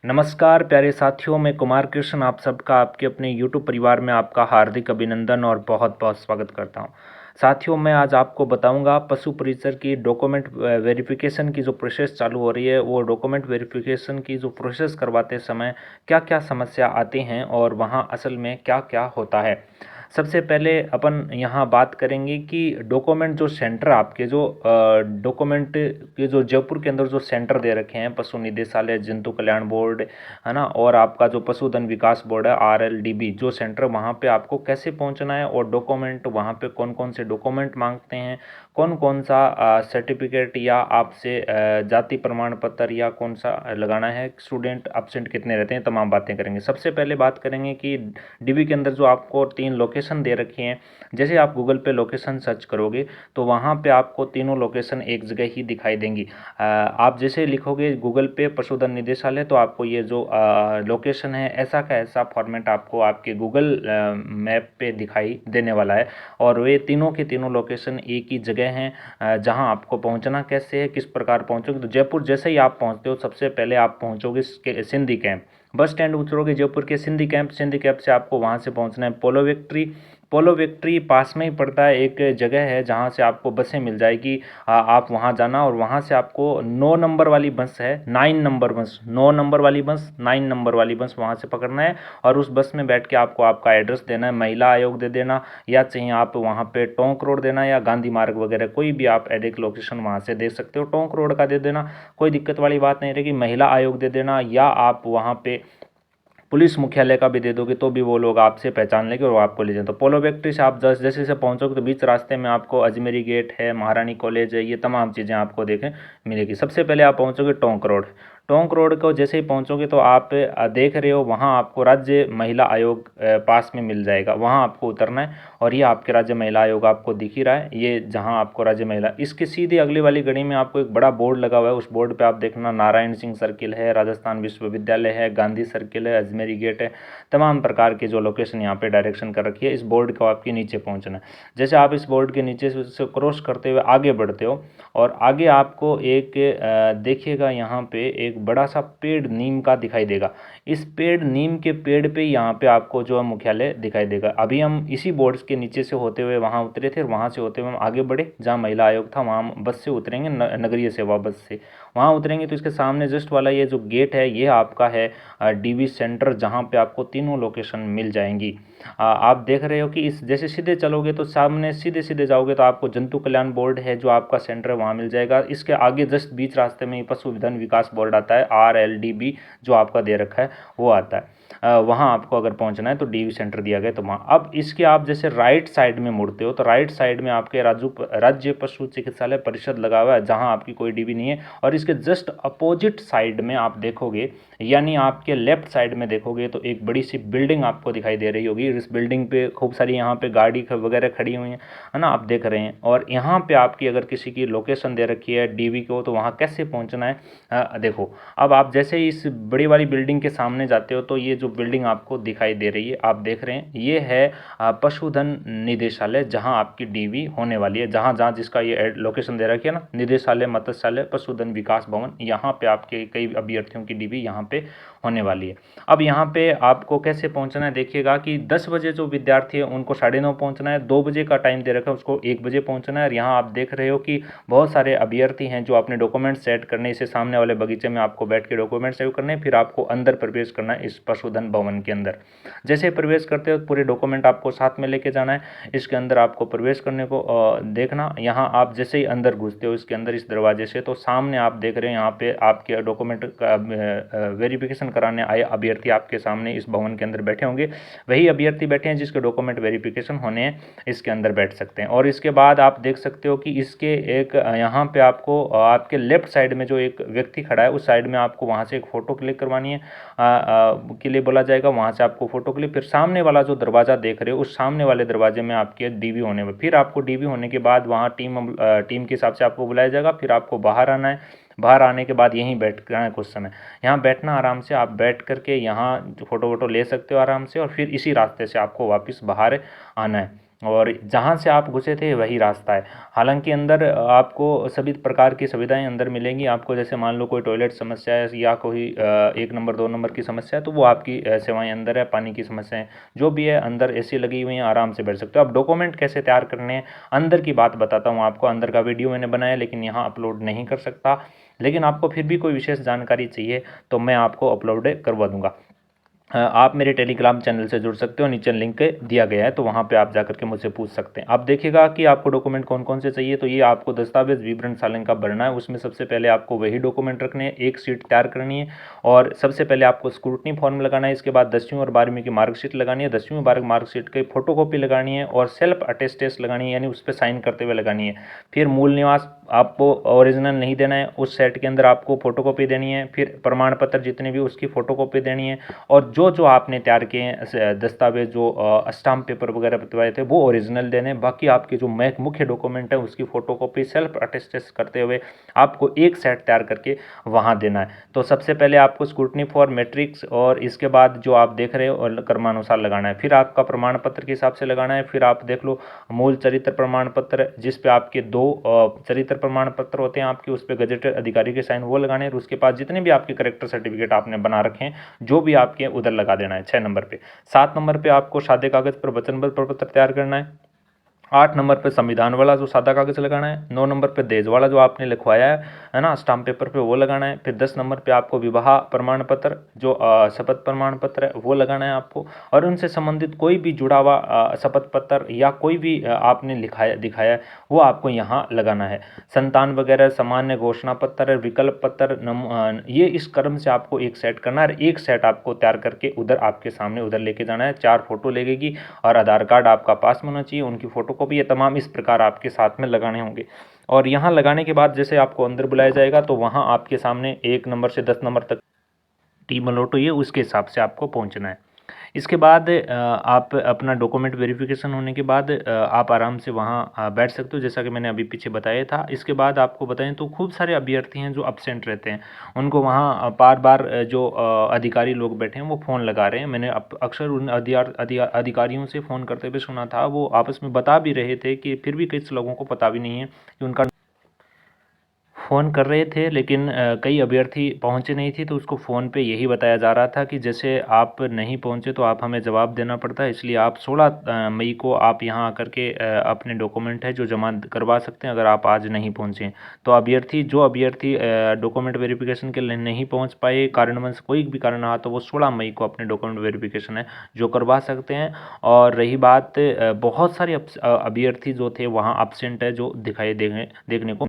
नमस्कार प्यारे साथियों, मैं कुमार कृष्ण आप सबका आपके अपने YouTube परिवार में आपका हार्दिक अभिनंदन और बहुत बहुत स्वागत करता हूं। साथियों, मैं आज आपको बताऊंगा पशु परिचर की डॉक्यूमेंट वेरिफिकेशन की जो प्रोसेस चालू हो रही है, वो डॉक्यूमेंट वेरिफिकेशन की जो प्रोसेस करवाते समय क्या क्या समस्या आती हैं और वहां असल में क्या क्या होता है। सबसे पहले अपन यहाँ बात करेंगे कि डॉक्यूमेंट जो सेंटर आपके जो डॉक्यूमेंट के जो जयपुर के अंदर जो सेंटर दे रखे हैं, पशु निदेशालय, जंतु कल्याण बोर्ड, है ना, और आपका जो पशुधन विकास बोर्ड है RLDB जो सेंटर, वहाँ पे आपको कैसे पहुँचना है और डॉक्यूमेंट वहाँ पे कौन कौन से डॉक्यूमेंट मांगते हैं, कौन कौन सा सर्टिफिकेट या आपसे जाति प्रमाण पत्र या कौन सा लगाना है, स्टूडेंट एब्सेंट कितने रहते हैं, तमाम बातें करेंगे। सबसे पहले बात करेंगे कि डीबी के अंदर जो आपको 3 लोकेशन दे रखी हैं, जैसे आप गूगल पे लोकेशन सर्च करोगे तो वहाँ पे आपको तीनों लोकेशन एक जगह ही दिखाई देंगी। आप जैसे लिखोगे गूगल पे पशुधन निदेशालय तो आपको ये जो लोकेशन है ऐसा का ऐसा फॉर्मेट आपको आपके गूगल मैप पे दिखाई देने वाला है। और वे तीनों के तीनों लोकेशन एक ही जगह हैं। जहाँ आपको पहुँचना कैसे है, किस प्रकार पहुँचोगे, तो जयपुर जैसे ही आप पहुँचते हो सबसे पहले आप पहुँचोगे सिंधी कैंप, बस स्टैंड उतरोगे जयपुर के सिंधी कैंप, सिंधी कैंप से आपको वहाँ से पहुँचना है पोलो विक्ट्री। पोलो विक्ट्री पास में ही पड़ता है, एक जगह है जहाँ से आपको बसें मिल जाएगी। आप वहाँ जाना और वहाँ से आपको 9 नंबर वाली बस है, 9 नंबर बस, 9 नंबर वाली बस, 9 नंबर वाली बस वहाँ से पकड़ना है और उस बस में बैठ के आपको आपका एड्रेस देना है, महिला आयोग दे देना, या चाहिए आप वहाँ पे टोंक रोड देना या गांधी मार्ग वगैरह कोई भी आप एडिक लोकेशन वहाँ से दे सकते हो। टोंक रोड का दे देना, कोई दिक्कत वाली बात नहीं रहेगी। महिला आयोग दे देना या आप वहाँ पे पुलिस मुख्यालय का भी दे दोगे तो भी वो लोग आपसे पहचान लेंगे और वो आपको ले जाए। तो पोलो फैक्ट्री से आप जैसे जैसे पहुंचोगे तो बीच रास्ते में आपको अजमेरी गेट है, महारानी कॉलेज है, ये तमाम चीज़ें आपको देखने मिलेगी। सबसे पहले आप पहुंचोगे टोंक रोड। टोंक रोड को जैसे ही पहुंचोगे तो आप देख रहे हो वहाँ आपको राज्य महिला आयोग पास में मिल जाएगा, वहाँ आपको उतरना है और ये आपके राज्य महिला आयोग आपको दिख ही रहा है, ये जहाँ आपको राज्य महिला, इसके सीधे अगली वाली गली में आपको एक बड़ा बोर्ड लगा हुआ है। उस बोर्ड पे आप देखना नारायण सिंह सर्किल है, राजस्थान विश्वविद्यालय है, गांधी सर्किल है, अजमेरी गेट है, तमाम प्रकार की जो लोकेशन यहाँ पे डायरेक्शन कर रखी है। इस बोर्ड को आपके नीचे पहुँचना है। जैसे आप इस बोर्ड के नीचे से क्रॉस करते हुए आगे बढ़ते हो और आगे आपको एक देखिएगा यहाँ पे एक बड़ा सा पेड़ नीम का दिखाई देगा। इस पेड़ नीम के पेड़ पे यहाँ पे आपको जो है मुख्यालय दिखाई देगा। अभी हम इसी बोर्ड के नीचे से होते हुए वहाँ उतरे थे और वहाँ से होते हुए हम आगे बढ़े जहाँ महिला आयोग था, वहाँ बस से उतरेंगे, नगरीय सेवा बस से वहाँ उतरेंगे तो इसके सामने जस्ट वाला ये जो गेट है ये आपका है डीवी सेंटर, जहाँ पे आपको तीनों लोकेशन मिल जाएंगी। आप देख रहे हो कि इस जैसे सीधे चलोगे तो सामने सीधे सीधे जाओगे तो आपको जंतु कल्याण बोर्ड है जो आपका सेंटर है वहाँ मिल जाएगा। इसके आगे जस्ट बीच रास्ते में ही पशुधन विकास बोर्ड आता है, RLDB जो आपका दे रखा है वो आता है। वहाँ आपको अगर पहुँचना है तो डीवी सेंटर दिया गया तो वहाँ। अब इसके आप जैसे राइट साइड में मुड़ते हो तो राइट साइड में आपके राज्य पशु चिकित्सालय परिषद लगा हुआ है, जहाँ आपकी कोई डीवी नहीं है। और इसके जस्ट अपोजिट साइड में आप देखोगे, यानी आपके लेफ्ट साइड में देखोगे तो एक बड़ी सी बिल्डिंग आपको दिखाई दे रही होगी। इस बिल्डिंग पे खूब सारी यहाँ पे गाड़ी वगैरह खड़ी हुई है ना, आप देख रहे हैं। और यहाँ पे आपकी अगर किसी की लोकेशन दे रखी है डीवी को तो वहाँ कैसे पहुँचना है, देखो। अब आप जैसे ही इस बड़ी वाली बिल्डिंग के सामने जाते हो तो ये जो बिल्डिंग आपको दिखाई दे रही है, आप देख रहे हैं, ये है पशुधन निदेशालय, जहाँ आपकी डीवी होने वाली है, जहाँ जहाँ जिसका ये लोकेशन दे रखी है ना, निदेशालय मत्स्यालय पशुधन विकास भवन, यहाँ पे आपके कई अभ्यर्थियों की डीवी यहाँ पे होने वाली है। अब यहाँ पे आपको कैसे पहुँचना है, देखिएगा कि 10 बजे जो विद्यार्थी है उनको 9:30 पहुँचना है, 2 बजे का टाइम दे रखा है उसको 1 बजे पहुँचना है। और यहाँ आप देख रहे हो कि बहुत सारे अभ्यर्थी हैं जो अपने डॉक्यूमेंट सेट करने, इसे सामने वाले बगीचे में आपको बैठ के डॉक्यूमेंट सेव करने, फिर आपको अंदर प्रवेश करना है इस पशुधन भवन के अंदर। जैसे प्रवेश करते हो पूरे डॉक्यूमेंट आपको साथ में लेके जाना है। इसके अंदर आपको प्रवेश करने को देखना, यहाँ आप जैसे ही अंदर घुसते हो इसके अंदर इस दरवाजे से तो सामने आप देख रहे हैं यहाँ पे आपके डॉक्यूमेंट का वेरिफिकेशन कराने आए अभ्यर्थी आपके सामने इस भवन के अंदर बैठे होंगे। वही अभ्यर्थी बैठे हैं जिसके डॉक्यूमेंट वेरिफिकेशन होने हैं, इसके अंदर बैठ सकते हैं। और इसके बाद आप देख सकते हो कि इसके एक यहाँ पे आपको आपके लेफ्ट साइड में जो एक व्यक्ति खड़ा है उस साइड में आपको वहाँ से एक फ़ोटो क्लिक करवानी है के लिए बोला जाएगा, वहाँ से आपको फ़ोटो क्लिक। फिर सामने वाला जो दरवाज़ा देख रहे हो उस सामने वाले दरवाजे में आपके डीवी होने में, फिर आपको डीवी होने के बाद वहाँ टीम के हिसाब से आपको बुलाया जाएगा। फिर आपको बाहर आना है, बाहर आने के बाद यहीं बैठना है कुछ समय, यहाँ बैठना आराम से, आप बैठ करके यहाँ फ़ोटो वोटो ले सकते हो आराम से और फिर इसी रास्ते से आपको वापस बाहर आना है। और जहाँ से आप घुसे थे वही रास्ता है। हालांकि अंदर आपको सभी प्रकार की सुविधाएं अंदर मिलेंगी आपको, जैसे मान लो कोई टॉयलेट समस्या है या कोई 1 नंबर 2 नंबर की समस्या है तो वो आपकी सेवाएं अंदर है। पानी की समस्याएं जो भी है अंदर एसी लगी हुई है, आराम से बैठ सकते हो। अब डॉक्यूमेंट कैसे तैयार करने हैं अंदर की बात बताता हूँ आपको। अंदर का वीडियो मैंने बनाया लेकिन यहाँ अपलोड नहीं कर सकता, लेकिन आपको फिर भी कोई विशेष जानकारी चाहिए तो मैं आपको अपलोड करवा दूंगा। आप मेरे टेलीग्राम चैनल से जुड़ सकते हो, नीचे लिंक दिया गया है तो वहाँ पे आप जाकर के मुझसे पूछ सकते हैं। आप देखिएगा कि आपको डॉक्यूमेंट कौन कौन से चाहिए। तो ये आपको दस्तावेज विवरण सालन का भरना है, उसमें सबसे पहले आपको वही डॉक्यूमेंट रखने हैं, एक शीट तैयार करनी है और सबसे पहले आपको स्क्रूटनी फॉर्म लगाना है। इसके बाद 10वीं और 12वीं की मार्कशीट लगानी है, 10वीं 12वीं मार्कशीट की फोटोकॉपी लगानी है और सेल्फ अटेस्टेड लगानी है, यानी उस पर साइन करते हुए लगानी है। फिर मूल निवास आपको ओरिजिनल नहीं देना है, उस सेट के अंदर आपको फोटोकॉपी देनी है। फिर प्रमाण पत्र जितने भी उसकी फोटोकॉपी देनी है और जो जो आपने तैयार किए हैं दस्तावेज, जो स्टाम्प पेपर वगैरह बतवाए थे वो ओरिजिनल देने। बाकी आपके जो मुख्य डॉक्यूमेंट है उसकी फोटोकॉपी सेल्फ अटेस्टेड करते हुए आपको एक सेट तैयार करके वहाँ देना है। तो सबसे पहले आपको स्क्रूटनी फॉर मैट्रिक्स और इसके बाद जो आप देख रहे हो और क्रमानुसार लगाना है। फिर आपका प्रमाण पत्र के हिसाब से लगाना है। फिर आप देख लो मूल चरित्र प्रमाण पत्र, जिस पे आपके 2 चरित्र प्रमाण पत्र होते हैं आपके, उस पर गजेटेड अधिकारी के साइन वो लगाने हैं। उसके बाद जितने भी आपके करेक्टर सर्टिफिकेट आपने बना रखे हैं जो भी आपके उधर लगा देना है 6 नंबर पे। 7 नंबर पे आपको सादे कागज पर वचनबद्ध प्रपत्र तैयार करना है। 8 नंबर पे संविधान वाला जो सादा कागज लगाना है। 9 नंबर पे देश वाला जो आपने लिखवाया है ना स्टाम्प पेपर पे, वो लगाना है। फिर 10 नंबर पे आपको विवाह प्रमाण पत्र, जो शपथ प्रमाण पत्र है वो लगाना है आपको। और उनसे संबंधित कोई भी जुड़ा हुआ शपथ पत्र या कोई भी आपने दिखाया वो आपको यहाँ लगाना है। संतान वगैरह, सामान्य घोषणा पत्र, विकल्प पत्र, ये इस क्रम से आपको एक सेट करना है। एक सेट आपको तैयार करके उधर आपके सामने उधर लेके जाना है। 4 फोटो लगेगी और आधार कार्ड आपका पास में होना चाहिए, उनकी फोटो को भी ये तमाम इस प्रकार आपके साथ में लगाने होंगे। और यहाँ लगाने के बाद जैसे आपको अंदर बुलाया जाएगा तो वहाँ आपके सामने 1 नंबर से 10 नंबर तक टीम अलॉट हुई है, उसके हिसाब से आपको पहुँचना है। इसके बाद आप अपना डॉक्यूमेंट वेरिफिकेशन होने के बाद आप आराम से वहाँ बैठ सकते हो, जैसा कि मैंने अभी पीछे बताया था। इसके बाद आपको बताएं तो खूब सारे अभ्यर्थी हैं जो एब्सेंट रहते हैं, उनको वहाँ बार बार जो अधिकारी लोग बैठे हैं वो फ़ोन लगा रहे हैं। मैंने अक्सर उन अधिकारियों से फ़ोन करते हुए सुना था, वो आपस में बता भी रहे थे कि फिर भी कई लोगों को पता भी नहीं है कि उनका फ़ोन कर रहे थे, लेकिन कई अभ्यर्थी पहुँचे नहीं थे तो उसको फ़ोन पे यही बताया जा रहा था कि जैसे आप नहीं पहुँचे तो आप हमें जवाब देना पड़ता है, इसलिए आप 16 मई को आप यहाँ आकर के अपने डॉक्यूमेंट है जो जमा करवा सकते हैं अगर आप आज नहीं पहुँचे। तो जो अभ्यर्थी डॉक्यूमेंट वेरिफिकेशन के लिए नहीं पहुँच पाए, कारणवश कोई भी कारण रहा, तो वो 16 मई को अपने डॉक्यूमेंट वेरिफिकेशन है जो करवा सकते हैं। और रही बात बहुत सारे अभ्यर्थी जो थे वहाँ एब्सेंट है जो देखने को